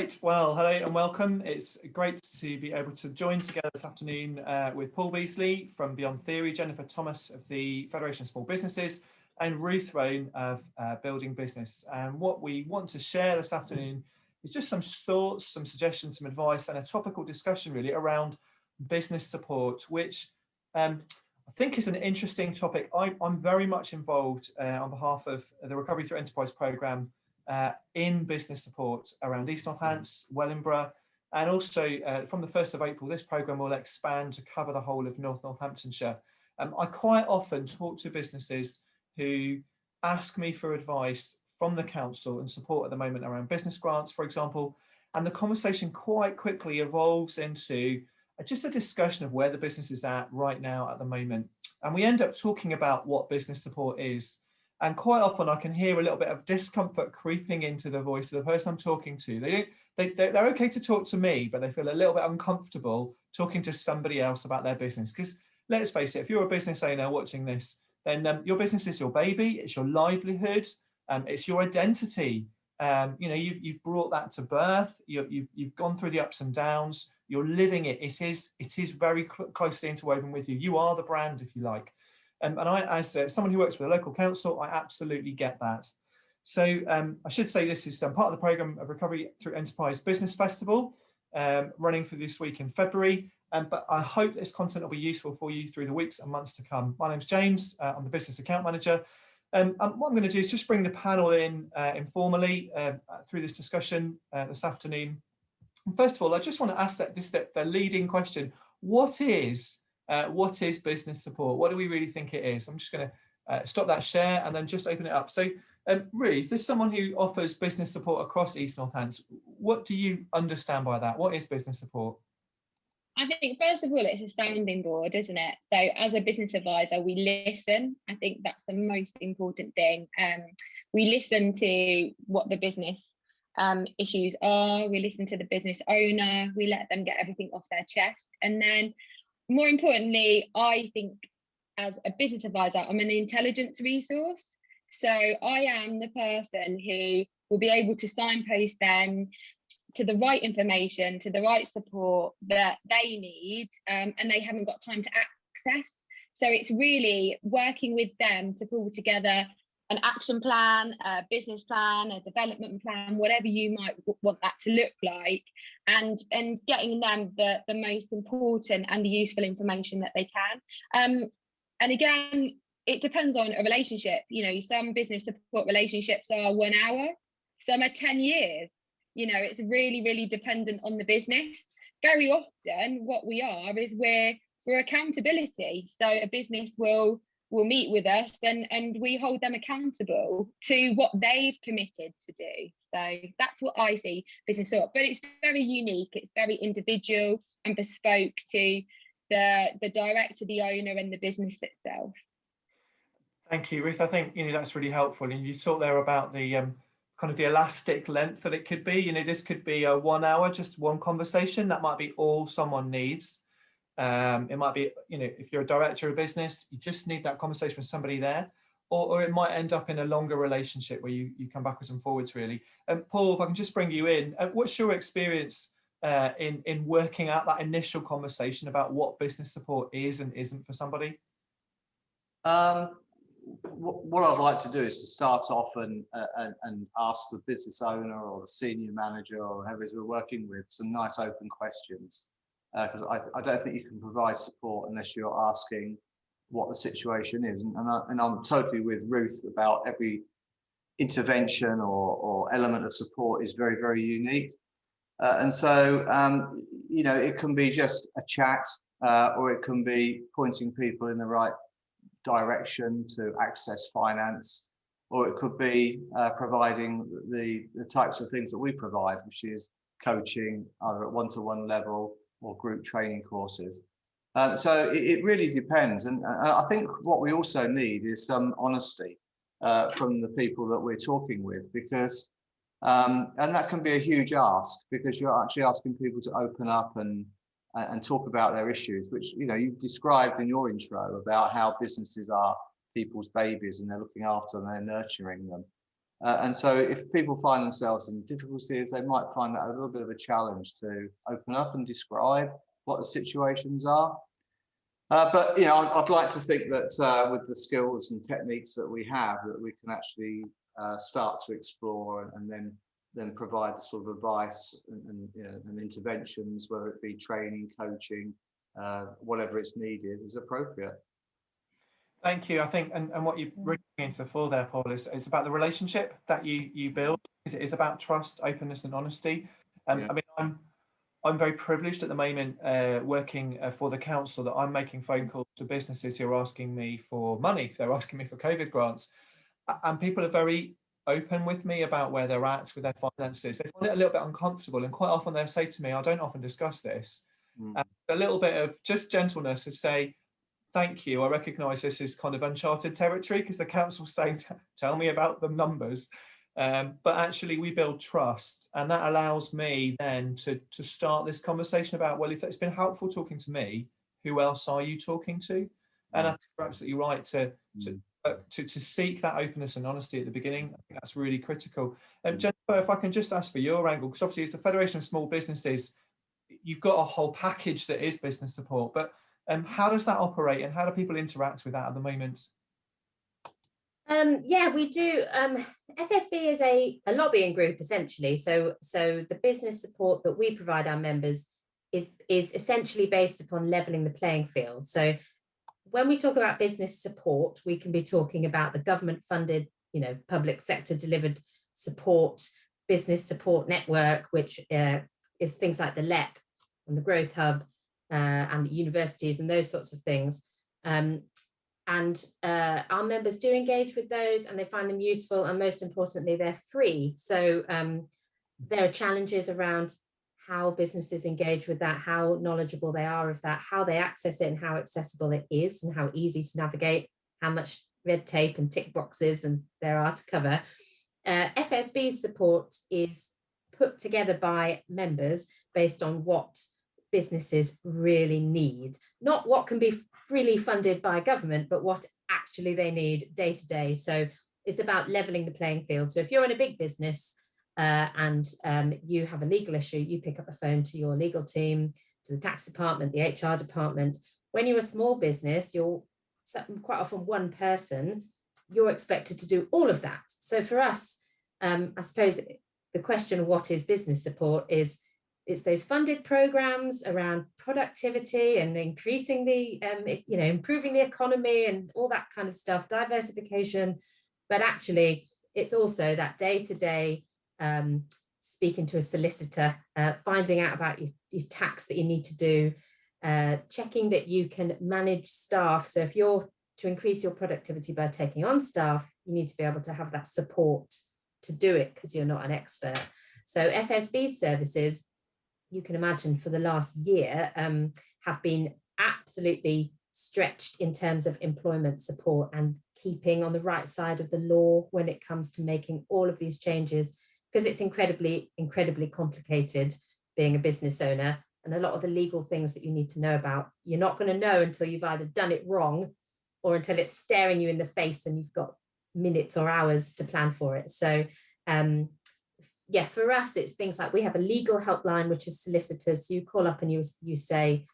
Great. Well, hello and welcome. It's great to be able to join together this afternoon with Paul Beasley from Beyond Theory, Jennifer Thomas of the Federation of Small Businesses, and Ruth Roan of Building Business. And what we want to share this afternoon is just some thoughts, some suggestions, some advice, and a topical discussion really around business support, which I think is an interesting topic. I'm very much involved on behalf of the Recovery Through Enterprise programme in business support around East Northants, Wellingborough, and also from the 1st of April, this programme will expand to cover the whole of North Northamptonshire. I quite often talk to businesses who ask me for advice from the council and support at the moment around business grants, for example, and the conversation quite quickly evolves into just a discussion of where the business is at right now at the moment. And we end up talking about what business support is. And quite often I can hear a little bit of discomfort creeping into the voice of the person I'm talking to. They're okay to talk to me, but they feel a little bit uncomfortable talking to somebody else about their business. Because let's face it, if you're a business owner watching this, then your business is your baby, it's your livelihood, it's your identity. You've brought that to birth. You've gone through the ups and downs. You're living it. It is very closely interwoven with you. You are the brand, if you like. And I, as someone who works for the local council, I absolutely get that. So I should say this is part of the programme of Recovery Through Enterprise Business Festival, running for this week in February. But I hope this content will be useful for you through the weeks and months to come. My name's James, I'm the Business Account Manager. And what I'm going to do is just bring the panel in informally through this discussion this afternoon. And first of all, I just want to ask the leading question: what is business support? What do we really think it is? I'm just going to stop that share and then just open it up. So, Ruth, as someone who offers business support across East Northants, what do you understand by that? What is business support? I think, first of all, it's a sounding board, isn't it? So as a business advisor, we listen. I think that's the most important thing. We listen to what the business issues are. We listen to the business owner. We let them get everything off their chest. And then, more importantly, I think as a business advisor, I'm an intelligence resource. So I am the person who will be able to signpost them to the right information, to the right support that they need, and they haven't got time to access. So it's really working with them to pull together an action plan, a business plan, a development plan, whatever you might want that to look like, and getting them the most important and the useful information that they can. And again, it depends on a relationship. You know, some business support relationships are 1 hour, some are 10 years. You know, it's really, really dependent on the business. Very often what we are is we're accountability. So a business will meet with us and we hold them accountable to what they've committed to do. So that's what I see business support. But it's very unique, it's very individual and bespoke to the director, the owner and the business itself. Thank you, Ruth. I think that's really helpful. And you talked there about the kind of the elastic length that it could be. This could be a 1 hour, just one conversation. That might be all someone needs. It might be, if you're a director of a business, you just need that conversation with somebody there, or it might end up in a longer relationship where you come backwards and forwards, really. Paul, if I can just bring you in, what's your experience in working out that initial conversation about what business support is and isn't for somebody? What I'd like to do is to start off and ask the business owner or the senior manager or whoever we're working with some nice open questions, because I don't think you can provide support unless you're asking what the situation is. And I'm totally with Ruth about every intervention or element of support is very, very unique. And so, it can be just a chat or it can be pointing people in the right direction to access finance, or it could be providing the types of things that we provide, which is coaching either at one-to-one level or group training courses. So it really depends, and I think what we also need is some honesty from the people that we're talking with, because and that can be a huge ask, because you're actually asking people to open up and talk about their issues, which you've described in your intro about how businesses are people's babies and they're looking after them and they're nurturing them. And so if people find themselves in difficulties, they might find that a little bit of a challenge to open up and describe what the situations are. But you know, I'd like to think that with the skills and techniques that we have, that we can actually start to explore and then provide the sort of advice and, you know, and interventions, whether it be training, coaching, whatever is needed is appropriate. Thank you. I think, and what you bring into the fore there, Paul, is it's about the relationship that you build. It is about trust, openness, and honesty. Yeah. I mean, I'm very privileged at the moment working for the council, that I'm making phone calls to businesses who are asking me for money. They're asking me for COVID grants, and people are very open with me about where they're at with their finances. They find it a little bit uncomfortable, and quite often they'll say to me, I don't often discuss this. A little bit of just gentleness to say, thank you, I recognise this is kind of uncharted territory, because the council's saying, tell me about the numbers. But actually we build trust, and that allows me then to start this conversation about, well, if it's been helpful talking to me, who else are you talking to? And I think you're absolutely right to seek that openness and honesty at the beginning. I think that's really critical. Jennifer, if I can just ask for your angle, because obviously it's the Federation of Small Businesses, you've got a whole package that is business support, but how does that operate, and how do people interact with that at the moment? Yeah, we do. FSB is a lobbying group, essentially. So the business support that we provide our members is essentially based upon levelling the playing field. So when we talk about business support, we can be talking about the government-funded, you know, public sector delivered support, business support network, which is things like the LEP and the Growth Hub and the universities and those sorts of things. And our members do engage with those, and they find them useful, and most importantly, they're free. So there are challenges around how businesses engage with that, how knowledgeable they are of that, how they access it, and how accessible it is, and how easy to navigate, how much red tape and tick boxes and there are to cover. FSB's support is put together by members based on what businesses really need, not what can be freely funded by government, but what actually they need day to day. So it's about leveling the playing field. So if you're in a big business and you have a legal issue, you pick up the phone to your legal team, to the tax department, the HR department. When you're a small business, you're quite often one person, you're expected to do all of that. So for us, I suppose the question of what is business support is, it's those funded programs around productivity and increasing the, you know, improving the economy and all that kind of stuff, diversification. But actually, it's also that day-to-day speaking to a solicitor, finding out about your tax that you need to do, checking that you can manage staff. So if you're to increase your productivity by taking on staff, you need to be able to have that support to do it, because you're not an expert. So FSB's services, you can imagine, for the last year have been absolutely stretched in terms of employment support and keeping on the right side of the law when it comes to making all of these changes, because it's incredibly complicated being a business owner, and a lot of the legal things that you need to know about, you're not going to know until you've either done it wrong or until it's staring you in the face and you've got minutes or hours to plan for it. So yeah, for us, it's things like we have a legal helpline, which is solicitors. So you call up and you say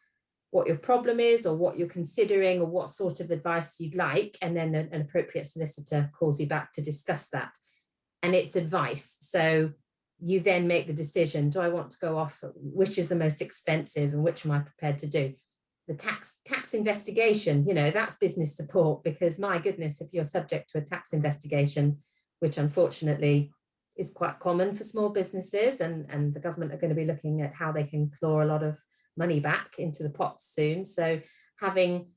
what your problem is, or what you're considering, or what sort of advice you'd like, and then an appropriate solicitor calls you back to discuss that. And it's advice. So you then make the decision, do I want to go off, which is the most expensive and which am I prepared to do? The tax investigation, you know, that's business support, because my goodness, if you're subject to a tax investigation, which unfortunately is quite common for small businesses, and the government are going to be looking at how they can claw a lot of money back into the pots soon. So having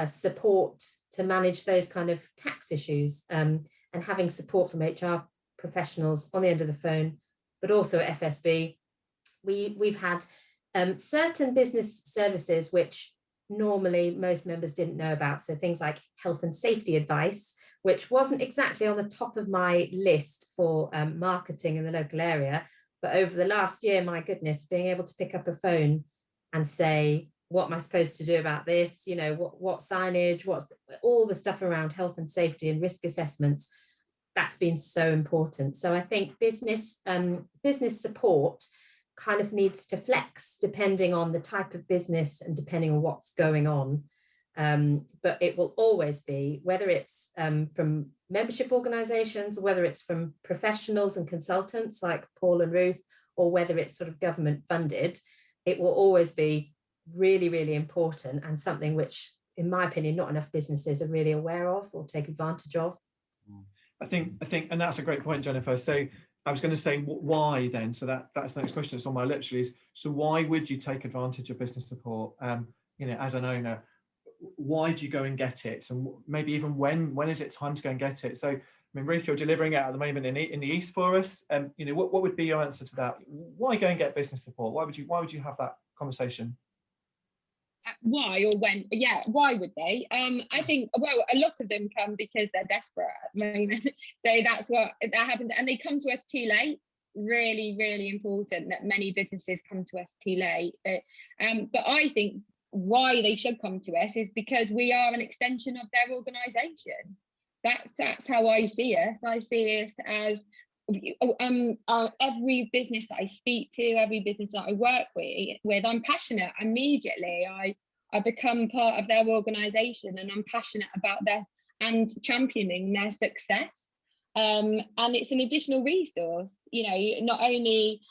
support to manage those kind of tax issues, and having support from HR professionals on the end of the phone, but also at FSB, we've had certain business services which normally most members didn't know about. So things like health and safety advice, which wasn't exactly on the top of my list for marketing in the local area. But over the last year, my goodness, being able to pick up a phone and say, what am I supposed to do about this? You know, what signage, what's all the stuff around health and safety and risk assessments. that's been so important. So I think business support kind of needs to flex depending on the type of business and depending on what's going on. But it will always be, whether it's from membership organisations, whether it's from professionals and consultants like Paul and Ruth, or whether it's sort of government funded, it will always be really, really important, and something which, in my opinion, not enough businesses are really aware of or take advantage of. I think, and that's a great point, Jennifer. So I was going to say, why then? So that's the next question that's on my lips, is, so why would you take advantage of business support? You know, as an owner, why do you go and get it? And maybe even when is it time to go and get it? So, I mean, Ruth, you're delivering it at the moment in the East for us. You know, what would be your answer to that? Why go and get business support? Why would you have that conversation? Why or when? Yeah, why would they? I think, well, a lot of them come because they're desperate at the moment. So that's what that happens, and they come to us too late. Really, really important that many businesses come to us too late. But I think why they should come to us is because we are an extension of their organisation. That's how I see us. I see us as every business that I speak to, every business that I work with, I'm passionate immediately. I become part of their organisation, and I'm passionate about their and championing their success. And it's an additional resource. You know, not only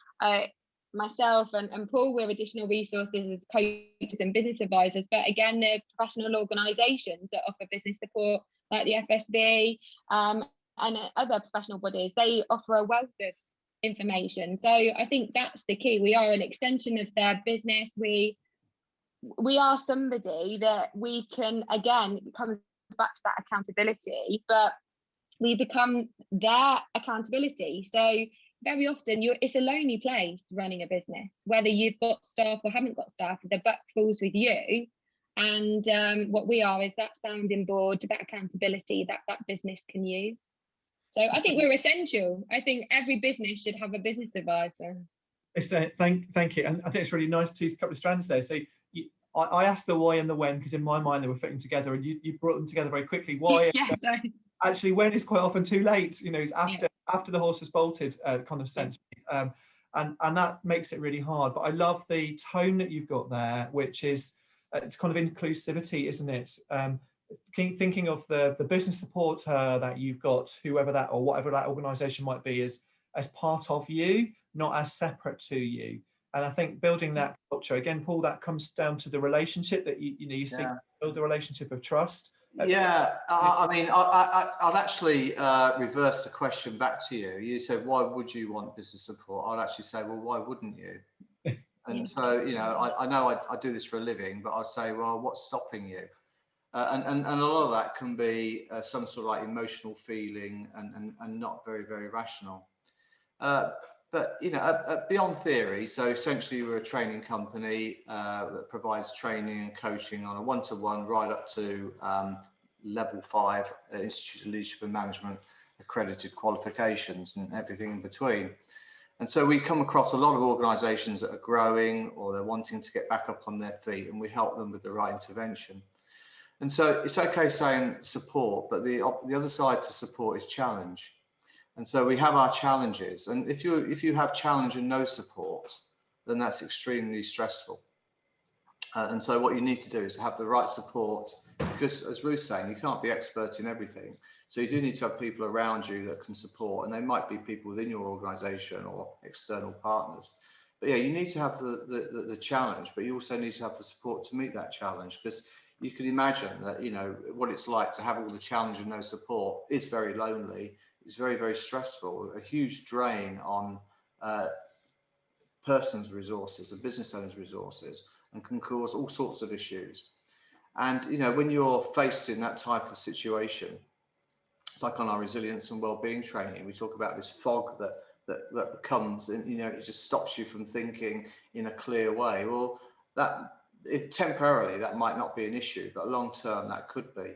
myself and Paul, we're additional resources as coaches and business advisors, but again, the professional organisations that offer business support, like the FSB, and other professional bodies, they offer a wealth of information. So I think that's the key. We are an extension of their business. We are somebody that we can, again, it comes back to that accountability, but we become their accountability. So very often it's a lonely place running a business, whether you've got staff or haven't got staff, the buck falls with you. And what we are is that sounding board, that accountability that business can use. So I think we're essential. I think every business should have a business advisor. Thank you. And I think it's really nice to use a couple of strands there. So I asked the why and the when, because in my mind they were fitting together, and you brought them together very quickly. Why? Yes. Actually, when is quite often too late. You know, it's after the horse has bolted, kind of sense. And that makes it really hard. But I love the tone that you've got there, which is it's kind of inclusivity, isn't it? Thinking of the business supporter that you've got, whoever that or whatever that organisation might be, as part of you, not as separate to you. And I think building that culture, again, Paul, that comes down to the relationship that you seek to build the relationship of trust. Yeah, I mean, I'd actually reverse the question back to you. You said, why would you want business support? I'd actually say, well, why wouldn't you? And so, you know, I know I do this for a living, but I'd say, well, what's stopping you? And a lot of that can be some sort of like emotional feeling and not very, very rational. But, you know, beyond theory, so essentially we're a training company that provides training and coaching on a one-to-one right up to level 5 Institute of Leadership and Management accredited qualifications and everything in between. And so we come across a lot of organisations that are growing or they're wanting to get back up on their feet, and we help them with the right intervention. And so it's okay saying support, but the other side to support is challenge. And so we have our challenges, and if you have challenge and no support, then that's extremely stressful. And so what you need to do is to have the right support, because as Ruth's saying, you can't be expert in everything. So you do need to have people around you that can support, and they might be people within your organisation or external partners. But yeah, you need to have the challenge, but you also need to have the support to meet that challenge, because you can imagine that, you know, what it's like to have all the challenge and no support is very lonely. It's very, very stressful, a huge drain on person's resources, a business owner's resources, and can cause all sorts of issues. And, you know, when you're faced in that type of situation, it's like on our resilience and well-being training, we talk about this fog that comes and, you know, it just stops you from thinking in a clear way. Well, if temporarily that might not be an issue, but long term that could be.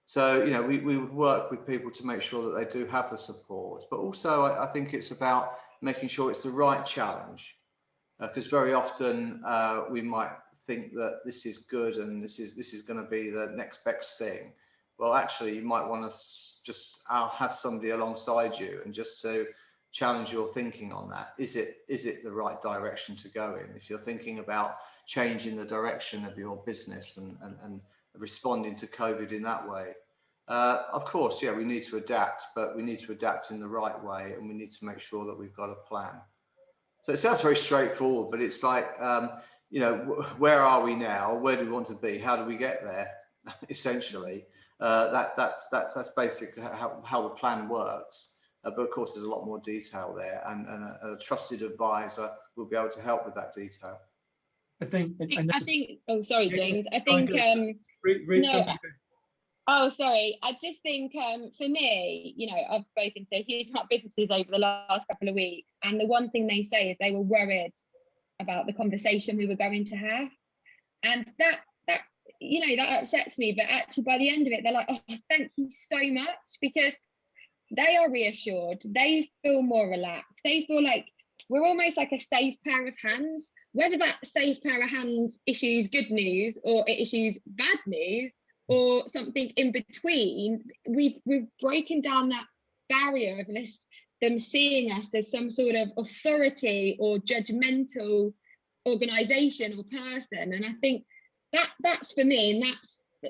So, you know, we would work with people to make sure that they do have the support, but also I think it's about making sure it's the right challenge, because very often we might think that this is good and this is going to be the next best thing, well, actually, you might want to just have somebody alongside you and just to challenge your thinking on that. Is it the right direction to go in? If you're thinking about changing the direction of your business and responding to COVID in that way, of course, yeah, we need to adapt, but we need to adapt in the right way, and we need to make sure that we've got a plan. So it sounds very straightforward, but it's like, you know, where are we now? Where do we want to be? How do we get there? Essentially, that's basically how the plan works. But of course, there's a lot more detail there, and a trusted advisor will be able to help with that detail. I think. Oh, sorry, James. I think. No. Oh, sorry. I just think for me, you know, I've spoken to a huge amount of businesses over the last couple of weeks, and the one thing they say is they were worried about the conversation we were going to have, and that you know, that upsets me. But actually, by the end of it, they're like, "Oh, thank you so much," because they are reassured. They feel more relaxed. They feel like we're almost like a safe pair of hands. Whether that safe pair of hands issues good news or it issues bad news, or something in between, we've broken down that barrier of them seeing us as some sort of authority or judgmental organization or person. And I think that's for me, and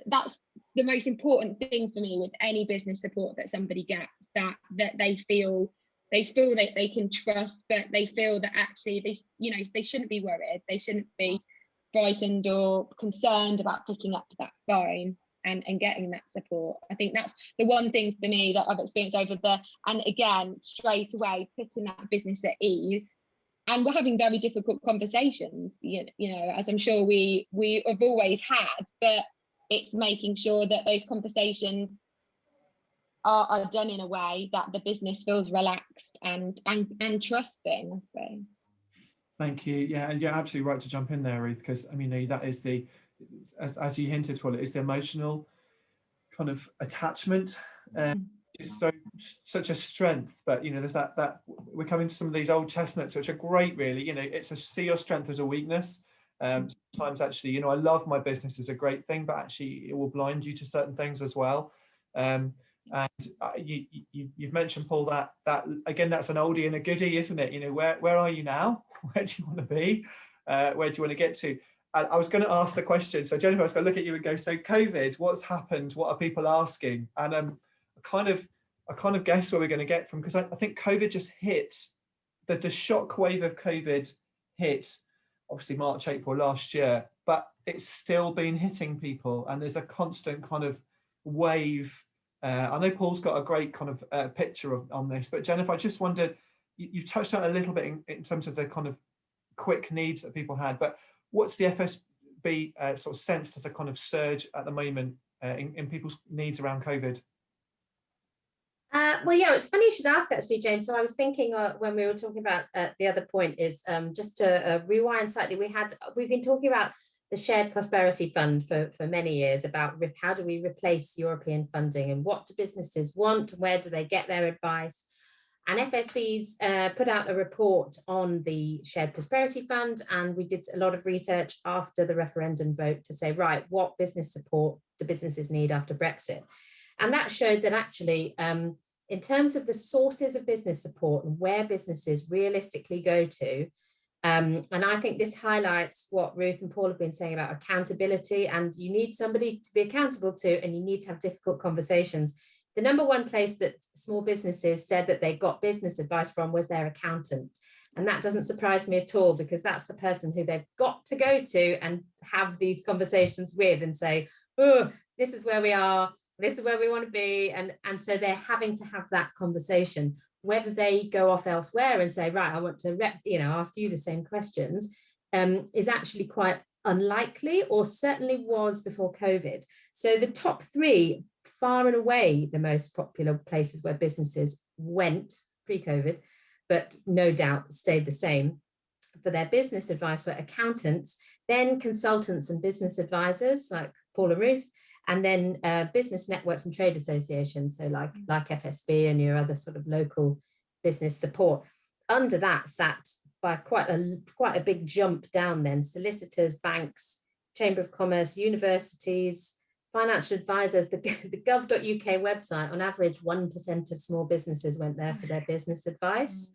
that's the most important thing for me with any business support that somebody gets, that they feel that they can trust, but they feel that actually they shouldn't be worried, they shouldn't be frightened or concerned about picking up that phone and getting that support. I think that's the one thing for me that I've experienced over there. And again, straight away putting that business at ease. And we're having very difficult conversations, you know, as I'm sure we have always had, but it's making sure that those conversations are done in a way that the business feels relaxed and trusting, I suppose. Thank you. Yeah, and you're absolutely right to jump in there, Ruth, because I mean, that is the, as you hinted, well, it's the emotional kind of attachment. Is such a strength, but you know, there's that we're coming to some of these old chestnuts, which are great, really. You know, it's a see your strength as a weakness. Sometimes actually, you know, I love my business is a great thing, but actually it will blind you to certain things as well. And you've mentioned, Paul, that again, that's an oldie and a goodie, isn't it? You know, where are you now? Where do you want to be? Where do you want to get to? I was going to ask the question. So Jennifer, I was going to look at you and go, so COVID, what's happened? What are people asking? And I kind of guess where we're going to get from, because I think COVID just hit, the shock wave of COVID hit obviously March, April last year, but it's still been hitting people, and there's a constant kind of wave. I know Paul's got a great kind of picture on this, but Jennifer, I just wondered, you've touched on a little bit in terms of the kind of quick needs that people had, but what's the FSB sort of sensed as a kind of surge at the moment in people's needs around COVID? Well, yeah, it's funny you should ask, actually, James. So I was thinking when we were talking about the other point is just to rewind slightly. We've been talking about the Shared Prosperity Fund for many years, about how do we replace European funding and what do businesses want, where do they get their advice. And FSB's put out a report on the Shared Prosperity Fund, and we did a lot of research after the referendum vote to say, right, what business support do businesses need after Brexit? And that showed that actually, in terms of the sources of business support and where businesses realistically go to, and I think this highlights what Ruth and Paul have been saying about accountability, and you need somebody to be accountable to, and you need to have difficult conversations. The number one place that small businesses said that they got business advice from was their accountant. And that doesn't surprise me at all, because that's the person who they've got to go to and have these conversations with and say, oh, this is where we are, this is where we want to be. And so they're having to have that conversation. Whether they go off elsewhere and say, right, I want to ask you the same questions, is actually quite unlikely, or certainly was before COVID. So the top three, far and away the most popular places where businesses went pre-COVID, but no doubt stayed the same for their business advice, were accountants, then consultants and business advisors like Paul and Ruth, and then business networks and trade associations, so like FSB and your other sort of local business support. Under that sat, by quite a big jump down then, solicitors, banks, Chamber of Commerce, universities, financial advisors, the gov.uk website, on average, 1% of small businesses went there for their business advice.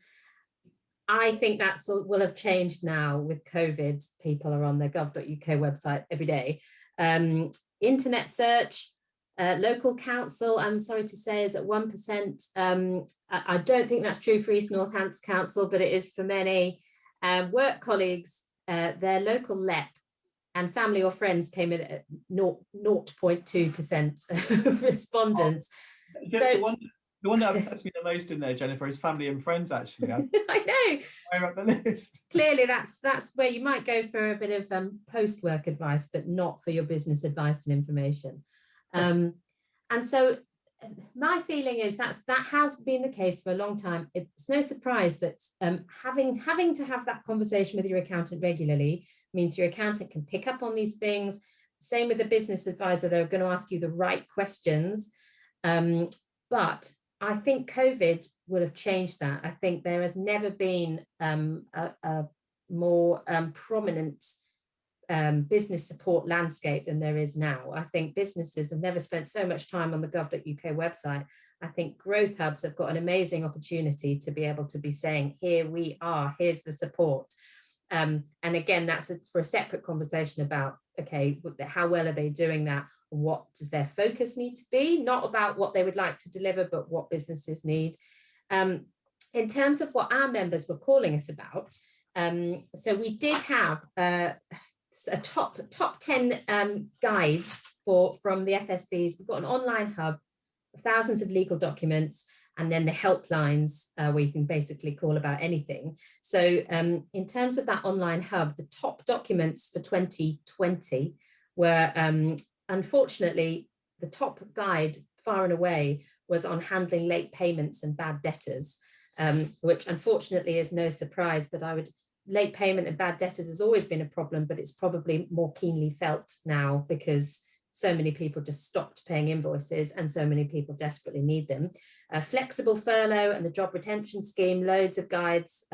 I think that will have changed now with COVID. People are on their gov.uk website every day. Internet search, local council, I'm sorry to say, is at 1%. I don't think that's true for East Northants Council, but it is for many. Work colleagues, their local LEP and family or friends came in at 0.2% of respondents. The one that upsets me the most in there, Jennifer, is family and friends, actually. I know. Higher up the list. Clearly, that's where you might go for a bit of post-work advice, but not for your business advice and information. And so my feeling is that has been the case for a long time. It's no surprise that having to have that conversation with your accountant regularly means your accountant can pick up on these things. Same with the business advisor, they're going to ask you the right questions. But I think COVID will have changed that. I think there has never been a more prominent business support landscape than there is now. I think businesses have never spent so much time on the gov.uk website. I think growth hubs have got an amazing opportunity to be able to be saying, here we are, here's the support. And again, that's for a separate conversation about, okay, how well are they doing that? What does their focus need to be? Not about what they would like to deliver, but what businesses need. In terms of what our members were calling us about, so we did have a top 10 guides from the FSBs. We've got an online hub, thousands of legal documents, and then the helplines where you can basically call about anything. So in terms of that online hub, the top documents for 2020 were, unfortunately, the top guide far and away was on handling late payments and bad debtors, which unfortunately is no surprise, but late payment and bad debtors has always been a problem, but it's probably more keenly felt now because so many people just stopped paying invoices and so many people desperately need them. Flexible furlough and the job retention scheme, loads of guides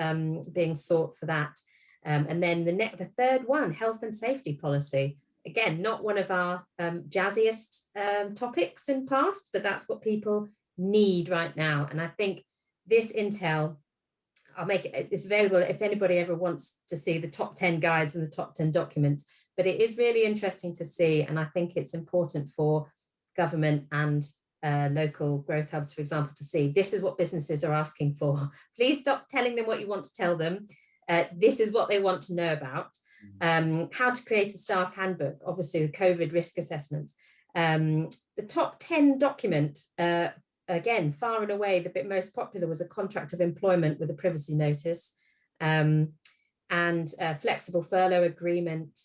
being sought for that. And then the third one, health and safety policy. Again, not one of our jazziest topics in past, but that's what people need right now. And I think this intel, I'll make it's available if anybody ever wants to see the top 10 guides and the top 10 documents, but it is really interesting to see. And I think it's important for government and local growth hubs, for example, to see this is what businesses are asking for. Please stop telling them what you want to tell them. This is what they want to know about. How to create a staff handbook, obviously the COVID risk assessments. The top 10 document, again, far and away, the bit most popular was a contract of employment with a privacy notice and flexible furlough agreement.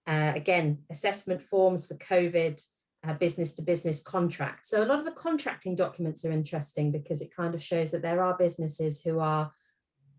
Again, assessment forms for COVID, business to business contract. So a lot of the contracting documents are interesting because it kind of shows that there are businesses who are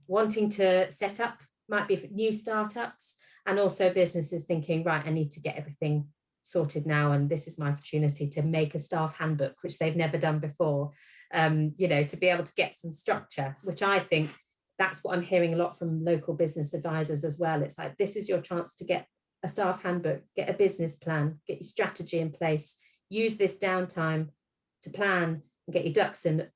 wanting to set up, might be new startups, and also businesses thinking, right, I need to get everything sorted now, and this is my opportunity to make a staff handbook, which they've never done before, to be able to get some structure, which I think that's what I'm hearing a lot from local business advisors as well. It's like, this is your chance to get a staff handbook, get a business plan, get your strategy in place, use this downtime to plan and get your ducks in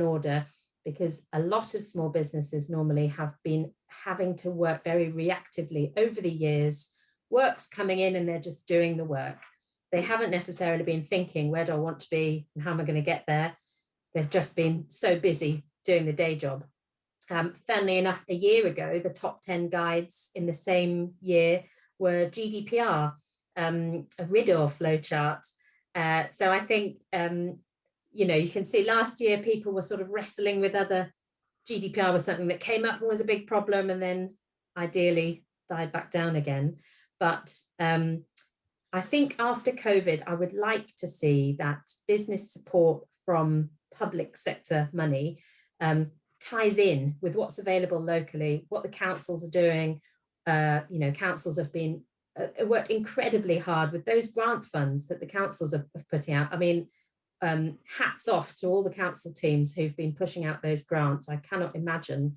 order, because a lot of small businesses normally have been having to work very reactively over the years. Work's coming in and they're just doing the work. They haven't necessarily been thinking, where do I want to be and how am I going to get there? They've just been so busy doing the day job. Funnily enough, a year ago, the top 10 guides in the same year were GDPR, a RIDDOR flowchart. So I think, you can see last year people were sort of wrestling with other, GDPR was something that came up and was a big problem and then ideally died back down again. But I think after COVID, I would like to see that business support from public sector money ties in with what's available locally, what the councils are doing. Councils have been worked incredibly hard with those grant funds that the councils are putting out. I mean, hats off to all the council teams who've been pushing out those grants. I cannot imagine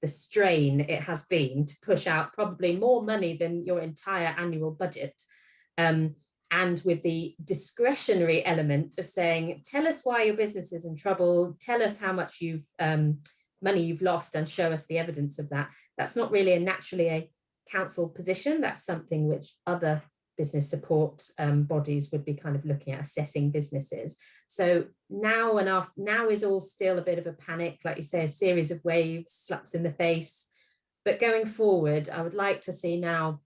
the strain it has been to push out probably more money than your entire annual budget. And and with the discretionary element of saying, tell us why your business is in trouble, tell us how much money you've lost, and show us the evidence of that. That's not really naturally a council position. That's something which other business support bodies would be kind of looking at, assessing businesses. So now is all still a bit of a panic, like you say, a series of waves, slaps in the face. But going forward, I would like to see now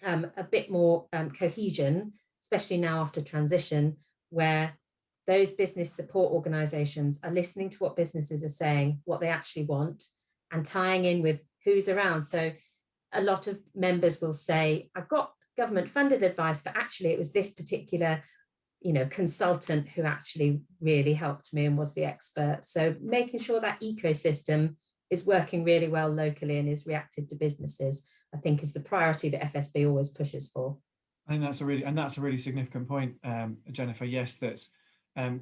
a bit more cohesion, especially now after transition, where those business support organisations are listening to what businesses are saying, what they actually want, and tying in with who's around. So a lot of members will say, I've got government funded advice, but actually it was this particular consultant who actually really helped me and was the expert. So making sure that ecosystem is working really well locally and is reactive to businesses, I think, is the priority that FSB always pushes for. I think that's a really significant point, Jennifer. Yes, that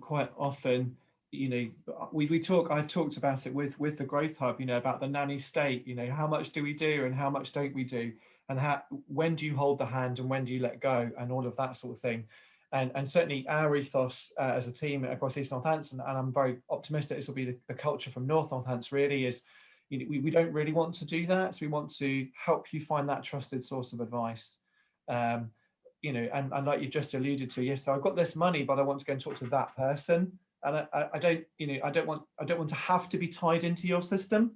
quite often, I've talked about it with the Growth Hub, about the nanny state, how much do we do and how much don't we do, and when do you hold the hand and when do you let go, and all of that sort of thing. And certainly our ethos as a team across East Northampton, and I'm very optimistic this will be the culture from North Northampton, really is, we don't really want to do that. So we want to help you find that trusted source of advice. And like you've just alluded to, yes, so I've got this money, but I want to go and talk to that person. And I don't want to have to be tied into your system,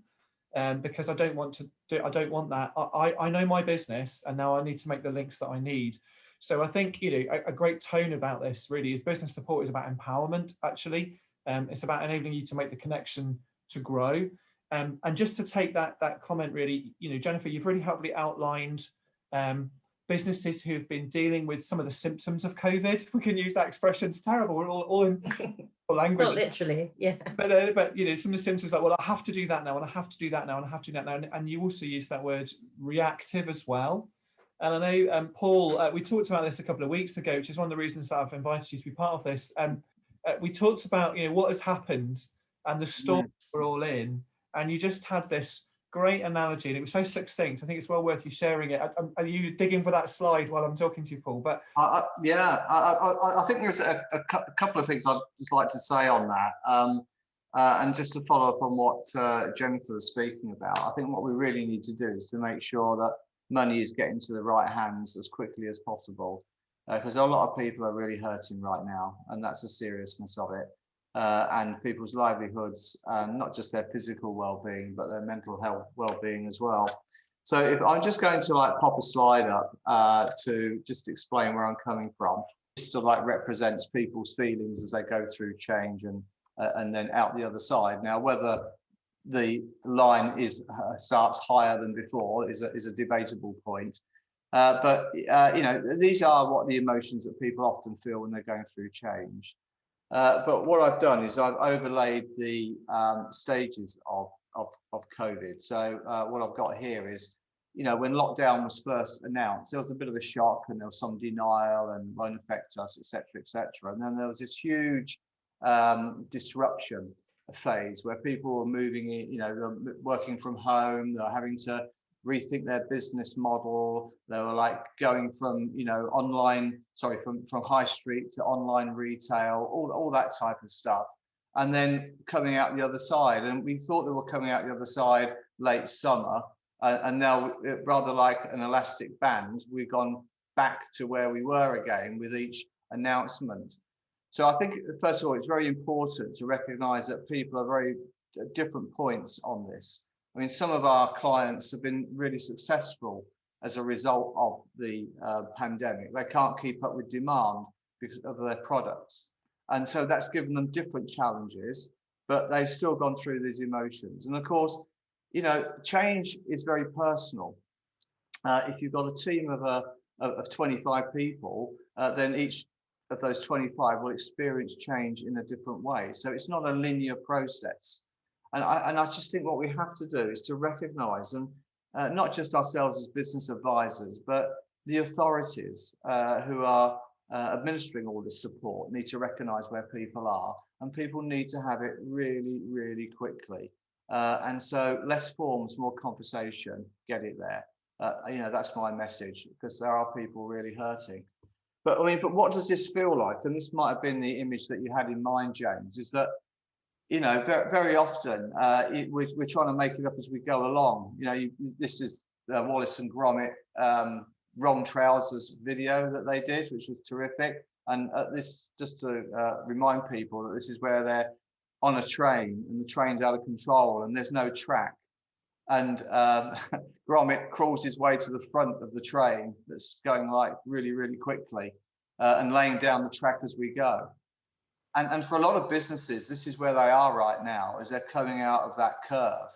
because I don't want that. I know my business, and now I need to make the links that I need. So I think a great tone about this really is business support is about empowerment. Actually, it's about enabling you to make the connection to grow. And just to take that comment, really, Jennifer, you've really helpfully outlined businesses who have been dealing with some of the symptoms of COVID. If we can use that expression, it's terrible. We're all in language. Not literally, yeah. But some of the symptoms like, well, I have to do that now, and I have to do that now, and I have to do that now. And you also use that word reactive as well. And I know, Paul, we talked about this a couple of weeks ago, which is one of the reasons that I've invited you to be part of this. We talked about what has happened and the storm we're all in, and you just had this great analogy, and it was so succinct. I think it's well worth you sharing it. Are you digging for that slide while I'm talking to you, Paul? But I think there's a couple of things I'd just like to say on that. And just to follow up on what Jennifer was speaking about, I think what we really need to do is to make sure that money is getting to the right hands as quickly as possible, because a lot of people are really hurting right now, and that's the seriousness of it. And people's livelihoods, not just their physical well-being, but their mental health well-being as well. So if I'm just going to pop a slide up to just explain where I'm coming from, this sort of represents people's feelings as they go through change and then out the other side. Now, whether the line starts higher than before is a debatable point. But these are what the emotions that people often feel when they're going through change. But what I've done is I've overlaid the stages of COVID. So what I've got here is, when lockdown was first announced, there was a bit of a shock, and there was some denial and won't affect us, etc., etc. And then there was this huge disruption phase where people were moving in, they're working from home, they're having to rethink their business model. They were going from from high street to online retail, all that type of stuff, and then coming out the other side. And we thought they were coming out the other side late summer, and now, rather like an elastic band, we've gone back to where we were again with each announcement. So I think, first of all, it's very important to recognise that people are very at different points on this. I mean, some of our clients have been really successful as a result of the pandemic. They can't keep up with demand because of their products. And so that's given them different challenges, but they've still gone through these emotions. And of course, change is very personal. If you've got a team of 25 people, then each of those 25 will experience change in a different way. So it's not a linear process. And I just think what we have to do is to recognise, and not just ourselves as business advisors, but the authorities who are administering all this support need to recognise where people are, and people need to have it really, really quickly. And so less forms, more conversation, get it there. That's my message, because there are people really hurting. But I mean, but what does this feel like? And this might have been the image that you had in mind, James, is that, you know, very often we're trying to make it up as we go along. You know, this is Wallace and Gromit wrong trousers video that they did, which was terrific. And this, just to remind people that this is where they're on a train and the train's out of control and there's no track. And Gromit crawls his way to the front of the train that's going like really, really quickly and laying down the track as we go. And for a lot of businesses, this is where they are right now, as they're coming out of that curve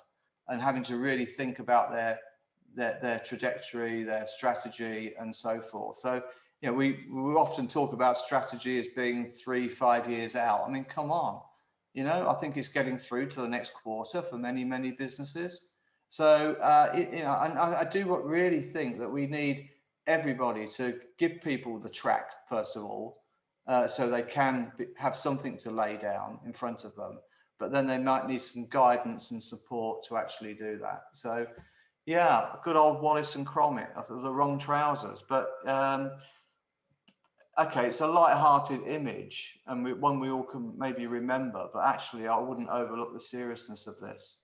and having to really think about their trajectory, their strategy, and so forth. So, you know, we often talk about strategy as being 3-5 years out. I mean, come on, you know, I think it's getting through to the next quarter for many businesses. So, you know, and I do really think that we need everybody to give people the track, first of all, so they can have something to lay down in front of them, but then they might need some guidance and support to actually do that. So yeah, good old Wallace and Gromit, the wrong trousers, but okay, it's a light-hearted image and one we all can maybe remember, but actually I wouldn't overlook the seriousness of this.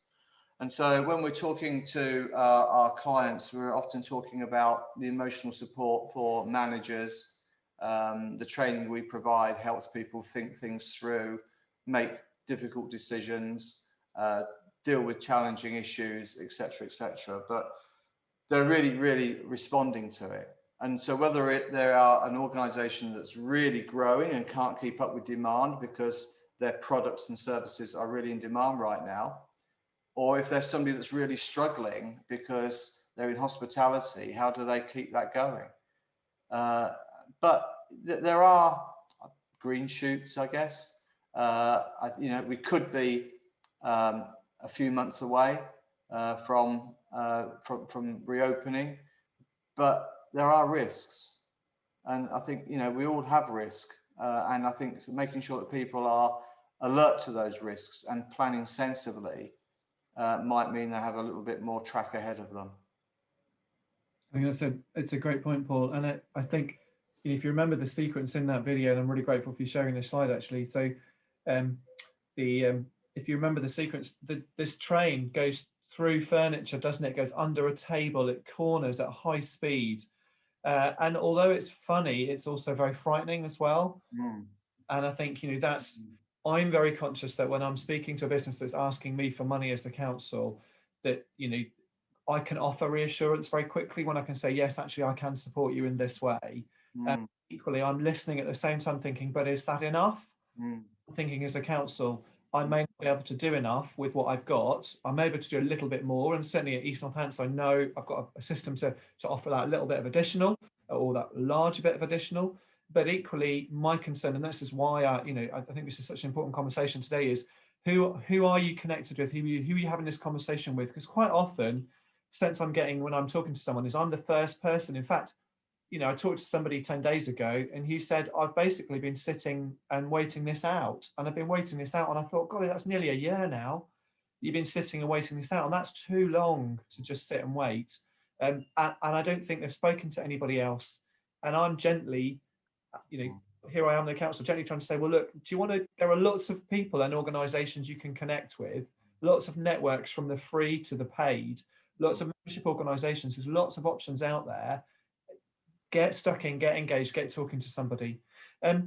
And so when we're talking to our clients, we're often talking about the emotional support for managers. The training we provide helps people think things through, make difficult decisions, deal with challenging issues, etc., etc. But they're really responding to it. And so whether they are an organization that's really growing and can't keep up with demand because their products and services are really in demand right now, or if there's somebody that's really struggling because they're in hospitality, how do they keep that going? But there are green shoots, I guess. You know, we could be a few months away from reopening, but there are risks, and I think, you know, we all have risk, and I think making sure that people are alert to those risks and planning sensibly might mean they have a little bit more track ahead of them. I think it's a great point, Paul, and I think, you know, if you remember the sequence in that video, and I'm really grateful for you sharing this slide actually. So if you remember the sequence, this train goes through furniture, doesn't it? It goes under a table, it corners at high speed, and although it's funny, it's also very frightening as well. And I think, you know, I'm very conscious that when I'm speaking to a business that's asking me for money as the council, that, you know, I can offer reassurance very quickly when I can say, yes, actually, I can support you in this way. Equally, I'm listening at the same time thinking, but is that enough? Thinking as a council, I may not be able to do enough with what I've got. I'm able to do a little bit more. And certainly at East Northampton, I know I've got a system to offer that little bit of additional, or that large bit of additional. But equally, my concern, and this is why I think this is such an important conversation today, is who are you connected with? Who are you having this conversation with? Because quite often, the sense I'm getting when I'm talking to someone is I'm the first person. In fact, you know, I talked to somebody 10 days ago and he said, I've basically been sitting and waiting this out. And I've been waiting this out. And I thought, God, that's nearly a year now. You've been sitting and waiting this out. And that's too long to just sit and wait. And I don't think they've spoken to anybody else. And I'm gently, you know, here I am, the council, gently trying to say, well, look, do you want to, there are lots of people and organizations you can connect with, lots of networks from the free to the paid, lots of membership organizations, there's lots of options out there. Get stuck in, get engaged, get talking to somebody. I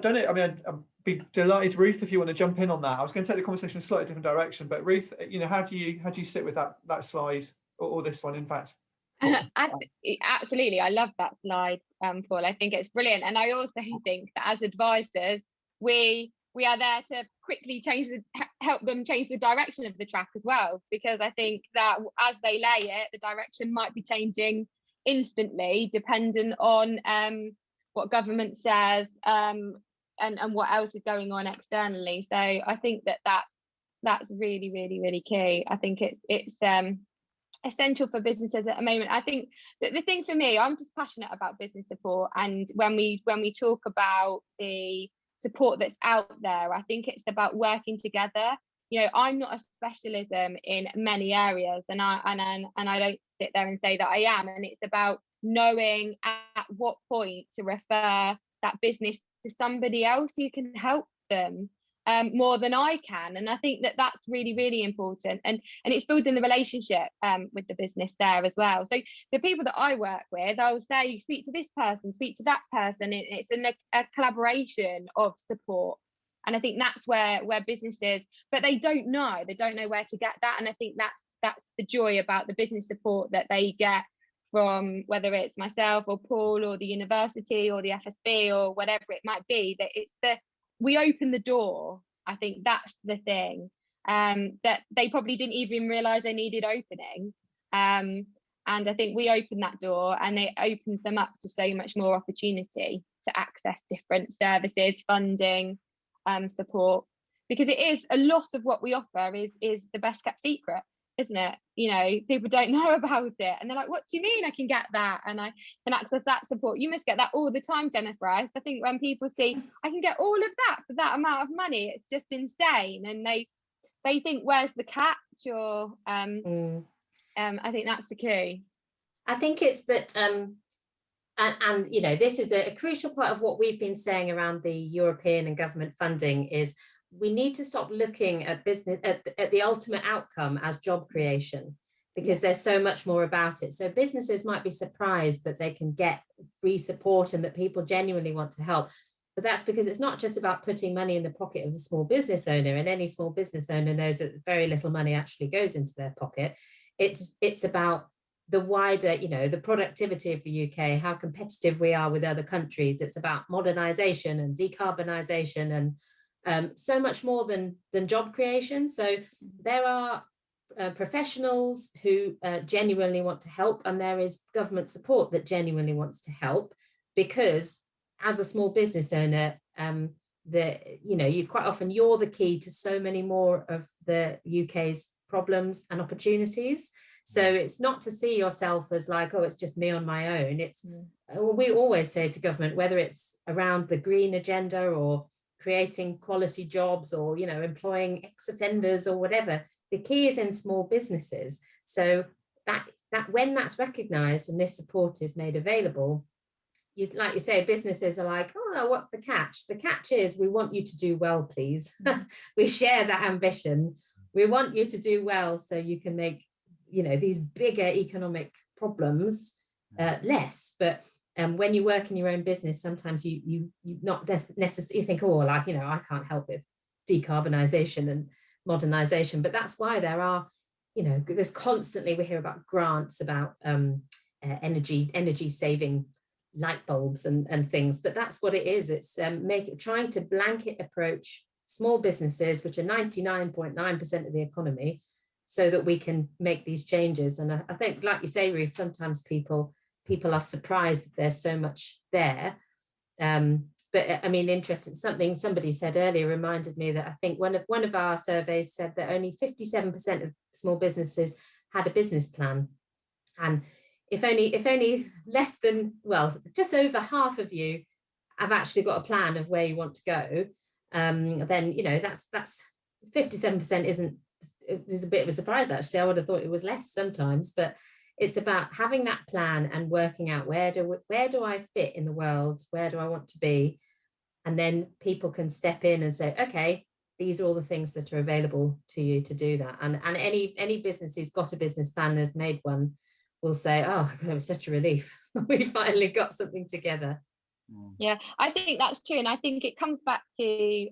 don't know, I mean, I'd be delighted, Ruth, if you want to jump in on that. I was going to take the conversation in a slightly different direction, but Ruth, you know, how do you sit with that slide, or this one, in fact? Absolutely, I love that slide, Paul. I think it's brilliant, and I also think that as advisors, we are there to quickly help them change the direction of the track as well, because I think that as they lay it, the direction might be changing instantly, dependent on what government says and what else is going on externally. So I think that's really key. I think it's essential for businesses at the moment. I think that the thing for me, I'm just passionate about business support, and when we talk about the support that's out there, I think it's about working together. You know, I'm not a specialism in many areas, and I don't sit there and say that I am. And it's about knowing at what point to refer that business to somebody else who can help them more than I can. And I think that that's really, really important. And it's building the relationship with the business there as well. So the people that I work with, I'll say, speak to this person, speak to that person. It's a collaboration of support. And I think that's where businesses, but they don't know where to get that. And I think that's the joy about the business support that they get from, whether it's myself or Paul or the university or the FSB or whatever it might be, that we open the door. I think that's the thing, that they probably didn't even realize they needed opening. And I think we opened that door, and it opens them up to so much more opportunity to access different services, funding, support, because it is a lot of what we offer is the best kept secret, isn't it? You know, people don't know about it, and they're like, what do you mean I can get that and I can access that support? You must get that all the time, Jennifer. I think when people see I can get all of that for that amount of money, it's just insane, and they think, where's the catch? Or I think that's the key. I think it's that and you know, this is a crucial part of what we've been saying around the European and government funding, is we need to stop looking at business at the ultimate outcome as job creation, because there's so much more about it. So businesses might be surprised that they can get free support and that people genuinely want to help. But that's because it's not just about putting money in the pocket of the small business owner, and any small business owner knows that very little money actually goes into their pocket. It's about the wider, you know, the productivity of the UK, how competitive we are with other countries. It's about modernisation and decarbonisation and so much more than job creation. So there are professionals who genuinely want to help, and there is government support that genuinely wants to help, because as a small business owner, you quite often, you're the key to so many more of the UK's problems and opportunities. So it's not to see yourself as like, oh, it's just me on my own. It's we always say to government, whether it's around the green agenda or creating quality jobs or, you know, employing ex-offenders or whatever, the key is in small businesses. So that when that's recognised and this support is made available, like you say, businesses are like, oh, what's the catch? The catch is we want you to do well, please. We share that ambition. We want you to do well so you can make, you know, these bigger economic problems less. But when you work in your own business, sometimes you not necessarily think, oh, like, you know, I can't help with decarbonisation and modernisation. But that's why there are, you know, there's constantly, we hear about grants about energy saving light bulbs and things, but that's what it is. It's trying to blanket approach small businesses, which are 99.9% of the economy, so that we can make these changes. And I think, like you say, Ruth, sometimes people are surprised that there's so much there. But I mean, interesting, something somebody said earlier reminded me that I think one of our surveys said that only 57% of small businesses had a business plan. And if only less than, well, just over half of you have actually got a plan of where you want to go, then, you know, that's 57% is a bit of a surprise, actually. I would have thought it was less sometimes, but it's about having that plan and working out where do I fit in the world, where do I want to be, and then people can step in and say, okay, these are all the things that are available to you to do that. And any business who's got a business plan and has made one will say, oh, it was such a relief. We finally got something together. Yeah, I think that's true. And I think it comes back to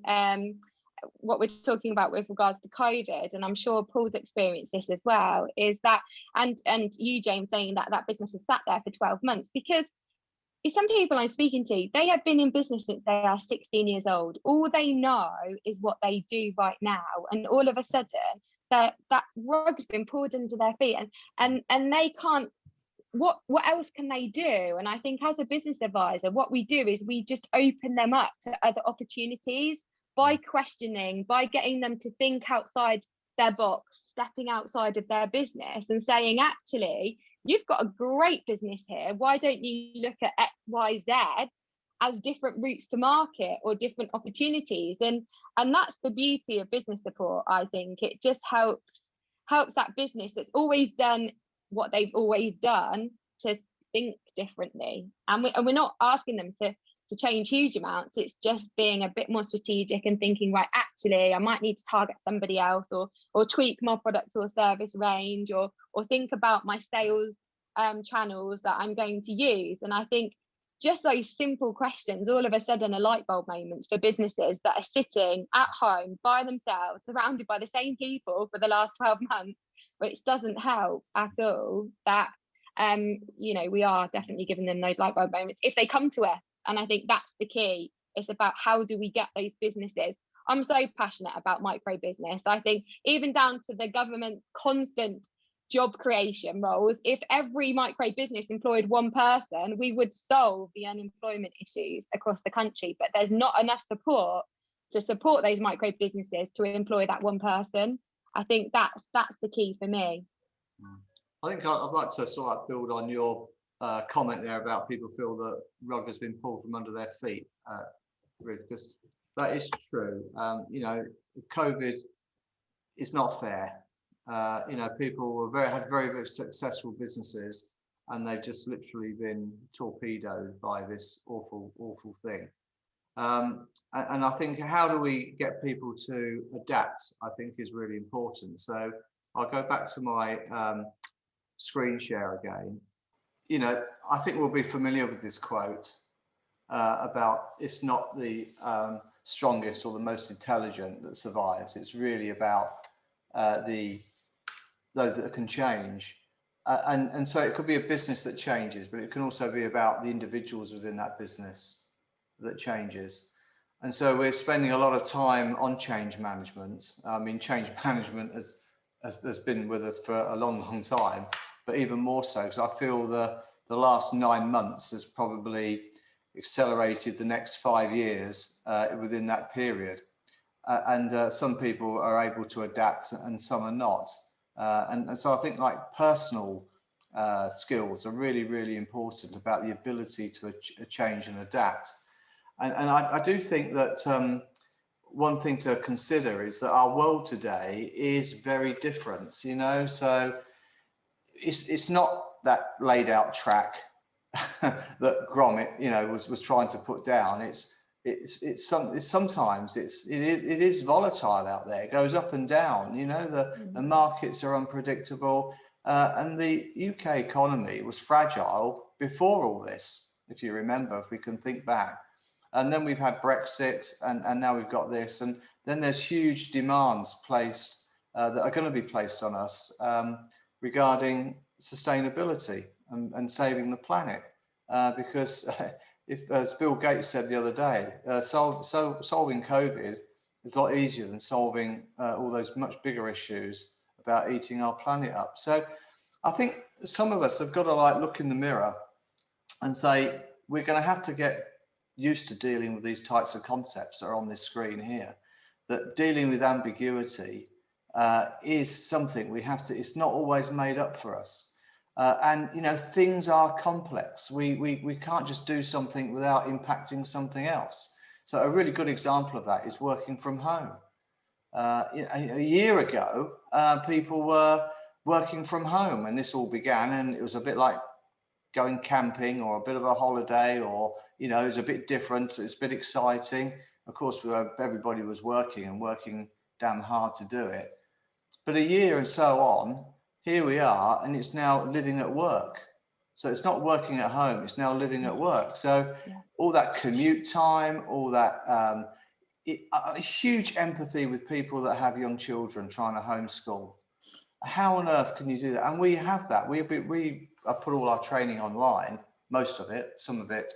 what we're talking about with regards to COVID, and I'm sure Paul's experienced this as well, is that, and you, James, saying that business has sat there for 12 months, because some people I'm speaking to, they have been in business since they are 16 years old. All they know is what they do right now, and all of a sudden that rug's been pulled under their feet, and they can't. What else can they do? And I think as a business advisor, what we do is we just open them up to other opportunities by questioning, by getting them to think outside their box, stepping outside of their business and saying, actually, you've got a great business here. Why don't you look at X, Y, Z as different routes to market or different opportunities? And that's the beauty of business support. I think it just helps that business that's always done what they've always done to think differently. And we're not asking them to change huge amounts. It's just being a bit more strategic and thinking, right, actually, I might need to target somebody else, or tweak my product or service range, or think about my sales channels that I'm going to use. And I think just those simple questions, all of a sudden are light bulb moments for businesses that are sitting at home by themselves, surrounded by the same people for the last 12 months, which doesn't help at all. That we are definitely giving them those light bulb moments if they come to us. And I think that's the key. It's about how do we get those businesses. I'm so passionate about micro business. I think even down to the government's constant job creation roles, if every micro business employed one person, we would solve the unemployment issues across the country. But there's not enough support to support those micro businesses to employ that one person. I think that's the key for me. I think I'd like to sort of build on your comment there about people feel that rug has been pulled from under their feet, Ruth, because that is true. COVID is not fair. People had very, very successful businesses, and they've just literally been torpedoed by this awful, awful thing. And I think how do we get people to adapt, I think, is really important. So I'll go back to my screen share again. I think we'll be familiar with this quote about it's not the strongest or the most intelligent that survives. It's really about those that can change. And so it could be a business that changes, but it can also be about the individuals within that business that changes. And so we're spending a lot of time on change management. I mean, change management has been with us for a long, long time, but even more so because I feel the last 9 months has probably accelerated the next 5 years within that period. And some people are able to adapt and some are not. And so I think like personal skills are really, really important about the ability to change and adapt. And I do think that one thing to consider is that our world today is very different, so it's not that laid out track that Gromit, was trying to put down. Sometimes it is volatile out there. It goes up and down. The markets are unpredictable, and the UK economy was fragile before all this. If you remember, if we can think back, and then we've had Brexit, and now we've got this, and then there's huge demands placed that are going to be placed on us regarding sustainability and saving the planet, because as Bill Gates said the other day, solving COVID is a lot easier than solving all those much bigger issues about eating our planet up. So I think some of us have got to look in the mirror and say, we're going to have to get used to dealing with these types of concepts that are on this screen here, that dealing with ambiguity is something we have to, it's not always made up for us. And things are complex. We can't just do something without impacting something else. So a really good example of that is working from home. A year ago, people were working from home, and this all began, and it was a bit like going camping or a bit of a holiday, or it was a bit different. It's a bit exciting. Of course, everybody was working and working damn hard to do it. But a year and so on, here we are, and it's now living at work. So it's not working at home, it's now living at work. So all that commute time, all that a huge empathy with people that have young children trying to homeschool. How on earth can you do that? And we have that. We put all our training online, most of it. Some of it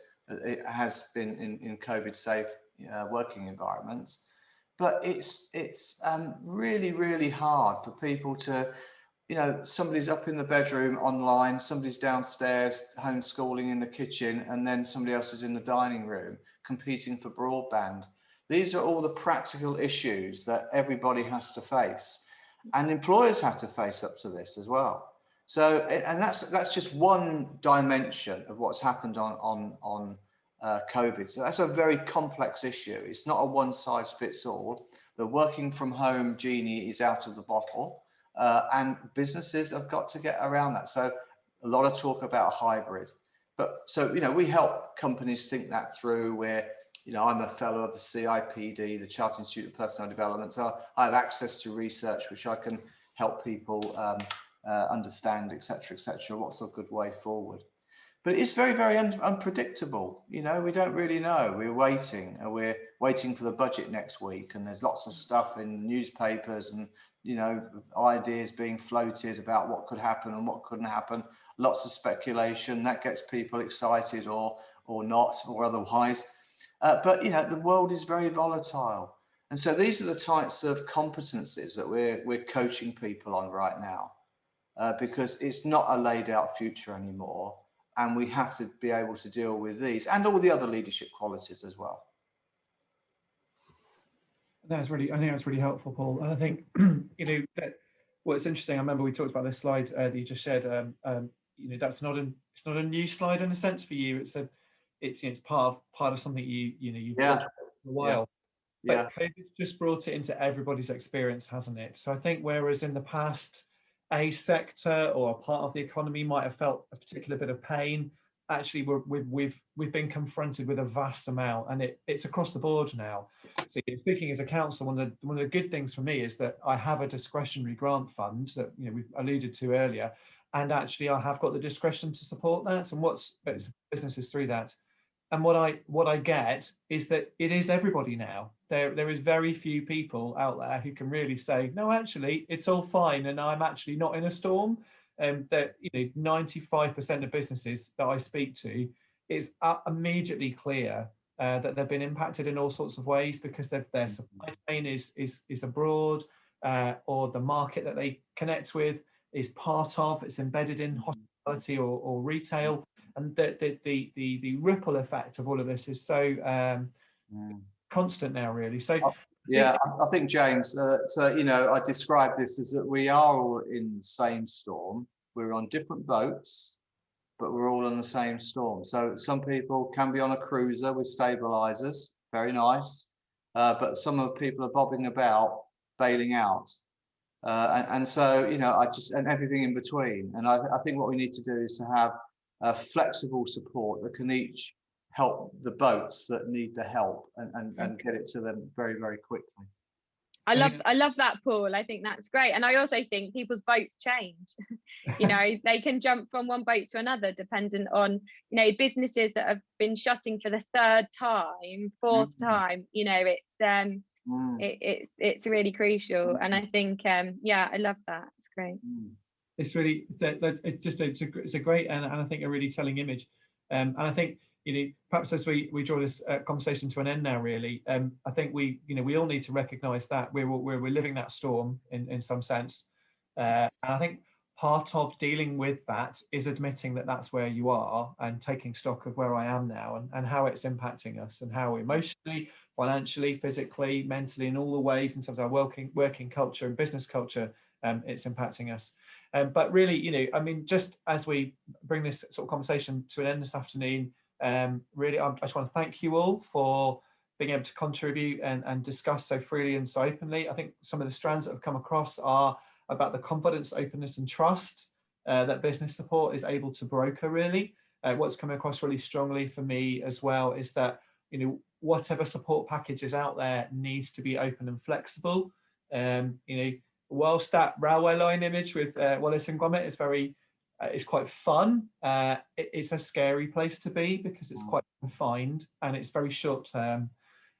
has been in COVID safe working environments. But it's really, really hard for people to, somebody's up in the bedroom online, somebody's downstairs homeschooling in the kitchen, and then somebody else is in the dining room competing for broadband. These are all the practical issues that everybody has to face, and employers have to face up to this as well. So, and that's just one dimension of what's happened on COVID. So that's a very complex issue. It's not a one size fits all. The working from home genie is out of the bottle, and businesses have got to get around that. So a lot of talk about hybrid. But so, you know, we help companies think that through. Where, you know, I'm a fellow of the CIPD, the Chartered Institute of Personnel Development, so I have access to research which I can help people understand, etc., etc. What's a good way forward? But it's very, very unpredictable. You know, we don't really know. We're waiting for the budget next week, and there's lots of stuff in newspapers and, you know, ideas being floated about what could happen and what couldn't happen. Lots of speculation that gets people excited or not, or otherwise. But, you know, the world is very volatile. And so these are the types of competencies that we're coaching people on right now, because it's not a laid out future anymore. And we have to be able to deal with these and all the other leadership qualities as well. I think that's really helpful, Paul. And I think, you know, that what's interesting, I remember we talked about this slide that you just shared. You know, it's not a new slide in a sense for you. It's you know, it's part of something you've done for a while. Yeah. But COVID's just brought it into everybody's experience, hasn't it? So I think whereas in the past, a sector or a part of the economy might have felt a particular bit of pain, actually we've been confronted with a vast amount, and it's across the board now. So speaking as a council, one of the good things for me is that I have a discretionary grant fund that, you know, we've alluded to earlier, and actually I have got the discretion to support that and what's businesses through that. And what I get is that it is everybody now. There is very few people out there who can really say, no, actually, it's all fine, and I'm actually not in a storm. That, you know, 95% of businesses that I speak to, is immediately clear that they've been impacted in all sorts of ways because their supply chain is abroad, or the market that they connect with is part of, it's embedded in hospitality or retail. And the ripple effect of all of this is so constant now, really. So yeah, I think, James, so, you know, I describe this as that we are all in the same storm. We're on different boats, but we're all in the same storm. So some people can be on a cruiser with stabilizers, very nice, but some of the people are bobbing about, bailing out. And so, you know, and everything in between. And I think what we need to do is to have flexible support that can each help the boats that need the help and get it to them very, very quickly. I love that, Paul. I think that's great. And I also think people's boats change. You know, they can jump from one boat to another dependent on, you know, businesses that have been shutting for the third time, fourth time. You know, it's really crucial. And I think yeah, I love that. It's great. It's really it's a great and I think a really telling image. And I think, you know, perhaps as we draw this conversation to an end now, really, I think we all need to recognise that we're living that storm in some sense, and I think part of dealing with that is admitting that that's where you are and taking stock of where I am now and how it's impacting us and how emotionally, financially, physically, mentally, in all the ways in terms of our working culture and business culture, it's impacting us. But really, you know, I mean, just as we bring this sort of conversation to an end this afternoon, really, I just want to thank you all for being able to contribute and discuss so freely and so openly. I think some of the strands that have come across are about the confidence, openness, and trust that business support is able to broker, really. What's coming across really strongly for me as well is that, you know, whatever support package is out there needs to be open and flexible. You know, whilst that railway line image with Wallace and Gromit is it's quite fun, it's a scary place to be because it's quite confined and it's very short term.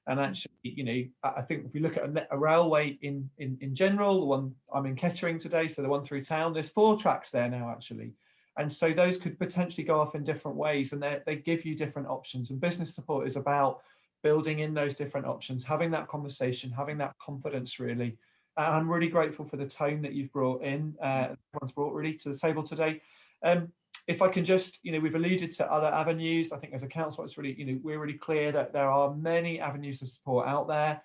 And actually, you know, I think if we look at a railway in general, the one I'm in Kettering today, so the one through town, there's 4 tracks there now, actually. And so those could potentially go off in different ways and they give you different options. And business support is about building in those different options, having that conversation, having that confidence, really. I'm really grateful for the tone that you've brought in, everyone's brought really to the table today. If I can just, you know, we've alluded to other avenues. I think as a council, it's really, you know, we're really clear that there are many avenues of support out there.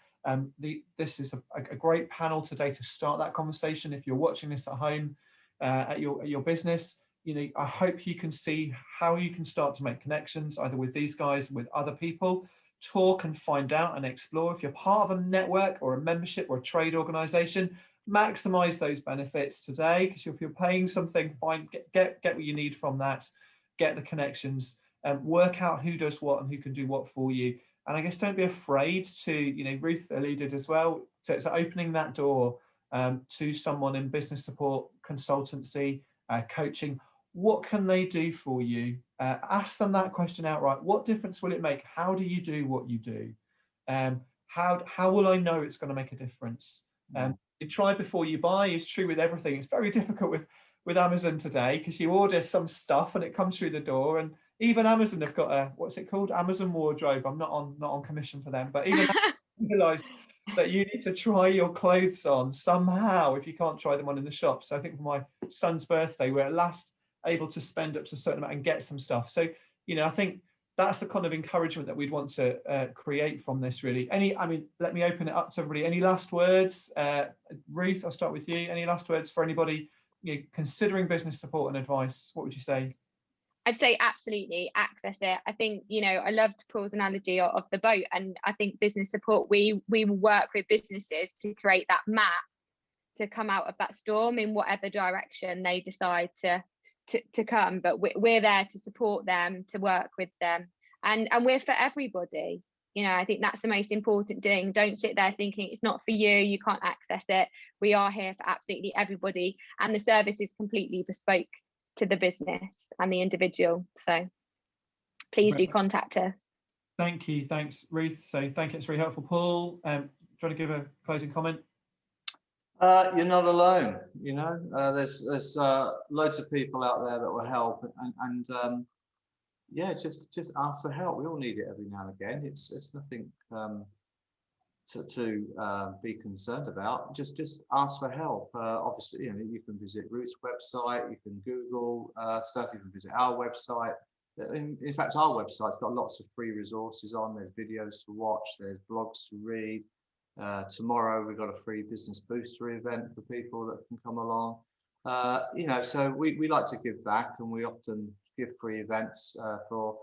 This is a great panel today to start that conversation. If you're watching this at home, at your business, you know, I hope you can see how you can start to make connections either with these guys, with other people, talk and find out and explore. If you're part of a network or a membership or a trade organization, maximize those benefits today, because if you're paying something, fine, get what you need from that. get the connections, work out who does what and who can do what for you. And I guess don't be afraid to, you know, Ruth alluded as well, to opening that door to someone in business support, consultancy, coaching. What can they do for you? Ask them that question outright. What difference will it make? How do you do what you do? How will I know it's going to make a difference? You try before you buy is true with everything. It's very difficult with Amazon today, because you order some stuff and it comes through the door, and even Amazon have got a, what's it called, Amazon wardrobe. I'm not on commission for them, but even realize that you need to try your clothes on somehow if you can't try them on in the shop. So I think for my son's birthday, we're at last able to spend up to a certain amount and get some stuff. So, you know, I think that's the kind of encouragement that we'd want to create from this, really. Let me open it up to everybody. Any last words? Ruth, I'll start with you. Any last words for anybody, you know, considering business support and advice? What would you say? I'd say absolutely access it. I think, you know, I loved Paul's analogy of the boat, and I think business support, we work with businesses to create that map to come out of that storm in whatever direction they decide to come. But we're there to support them, to work with them, and we're for everybody. You know, I think that's the most important thing. Don't sit there thinking it's not for you, you can't access it. We are here for absolutely everybody, and the service is completely bespoke to the business and the individual. So please do contact us. Thank you. Thanks, Ruth. So thank you. It's very helpful. Paul, do you want to give a closing comment? You're not alone. You know, there's loads of people out there that will help, and yeah, just ask for help. We all need it every now and again. It's nothing to be concerned about. Just ask for help. Obviously, you know, you can visit Ruth's website, you can Google stuff, you can visit our website. In fact, our website's got lots of free resources on. There's videos to watch, there's blogs to read. Tomorrow we've got a free business booster event for people that can come along. You know, so we like to give back, and we often give free events for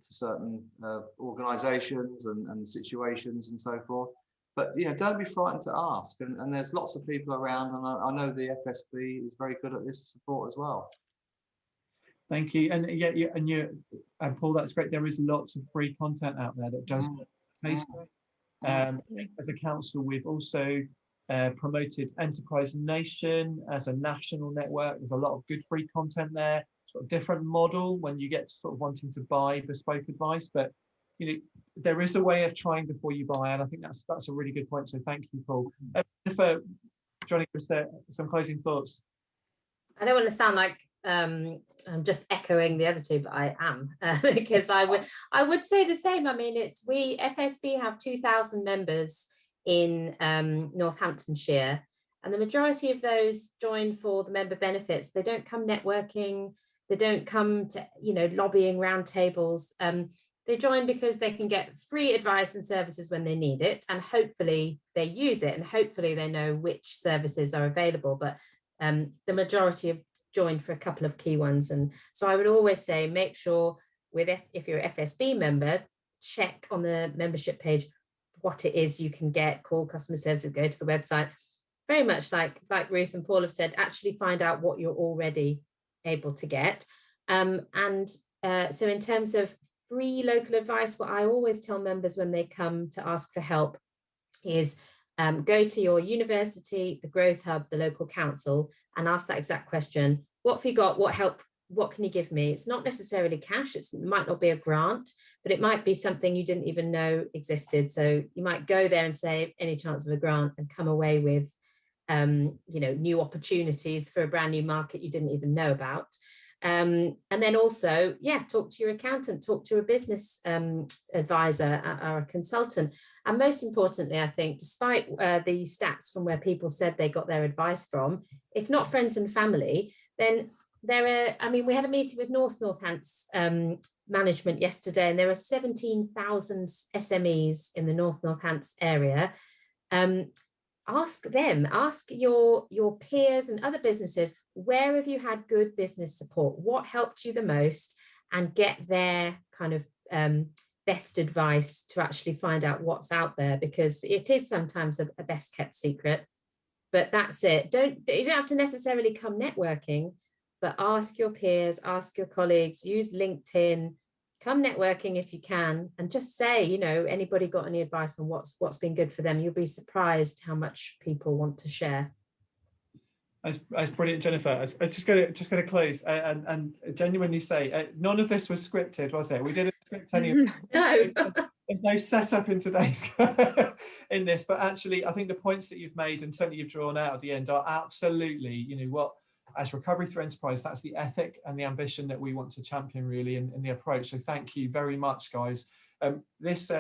certain organisations and situations and so forth. But you know, don't be frightened to ask. And there's lots of people around, and I know the FSB is very good at this support as well. Thank you. And yeah, and Paul, that's great. There is lots of free content out there that does taste. As a council, we've also promoted Enterprise Nation as a national network. There's a lot of good free content there. Sort of different model when you get to sort of wanting to buy bespoke advice, but you know, there is a way of trying before you buy, and I think that's a really good point. So thank you, Paul. Jennifer, Johnny, some closing thoughts. I don't want to sound like I'm just echoing the other two, but I am because I would say the same. I mean, we FSB have 2,000 members in Northamptonshire, and the majority of those join for the member benefits. They don't come networking. They don't come to, you know, lobbying roundtables. They join because they can get free advice and services when they need it, and hopefully they use it, and hopefully they know which services are available. But the majority have joined for a couple of key ones. And so I would always say, make sure if you're an FSB member, check on the membership page what it is you can get, call customer services, go to the website. Very much like Ruth and Paul have said, actually find out what you're already able to get. So in terms of free local advice, what I always tell members when they come to ask for help is go to your university, the Growth Hub, the local council, and ask that exact question. What have you got? What help? What can you give me? It's not necessarily cash. It might not be a grant, but it might be something you didn't even know existed. So you might go there and say, any chance of a grant, and come away with you know, new opportunities for a brand new market you didn't even know about. And then also, yeah, talk to your accountant, talk to a business advisor or a consultant. And most importantly, I think, despite the stats from where people said they got their advice from, if not friends and family, then we had a meeting with Northants management yesterday, and there are 17,000 SMEs in the Northants area. Ask them, ask your peers and other businesses, where have you had good business support? What helped you the most? And get their kind of best advice to actually find out what's out there, because it is sometimes a best kept secret. But that's it. You don't have to necessarily come networking, but ask your peers, ask your colleagues, use LinkedIn, come networking if you can, and just say, you know, anybody got any advice on what's been good for them? You'll be surprised how much people want to share. That's brilliant, Jennifer. I just going to close and genuinely say none of this was scripted, was it? We didn't script any of it. No. There's no setup in today's in this, but actually I think the points that you've made and certainly you've drawn out at the end are absolutely, you know, what as Recovery Through Enterprise, that's the ethic and the ambition that we want to champion really in the approach. So thank you very much, guys. This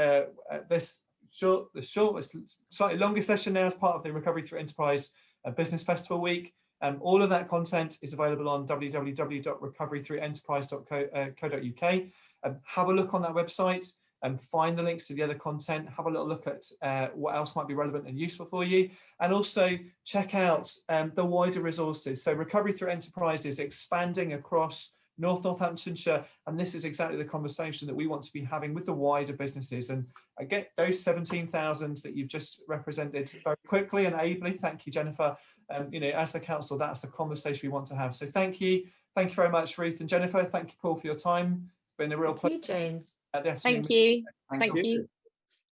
slightly longer session now as part of the Recovery Through Enterprise Business Festival Week. All of that content is available on www.recoverythroughenterprise.co.uk. Have a look on that website and find the links to the other content. Have a little look at what else might be relevant and useful for you. And also check out the wider resources. So Recovery Through Enterprise is expanding across Northamptonshire, and this is exactly the conversation that we want to be having with the wider businesses. And I get those 17,000 that you've just represented very quickly and ably. Thank you, Jennifer. You know, as the council, that's the conversation we want to have. So thank you very much, Ruth and Jennifer. Thank you, Paul, for your time. It's been a real pleasure. Thank you, James. Thank you. Thank you.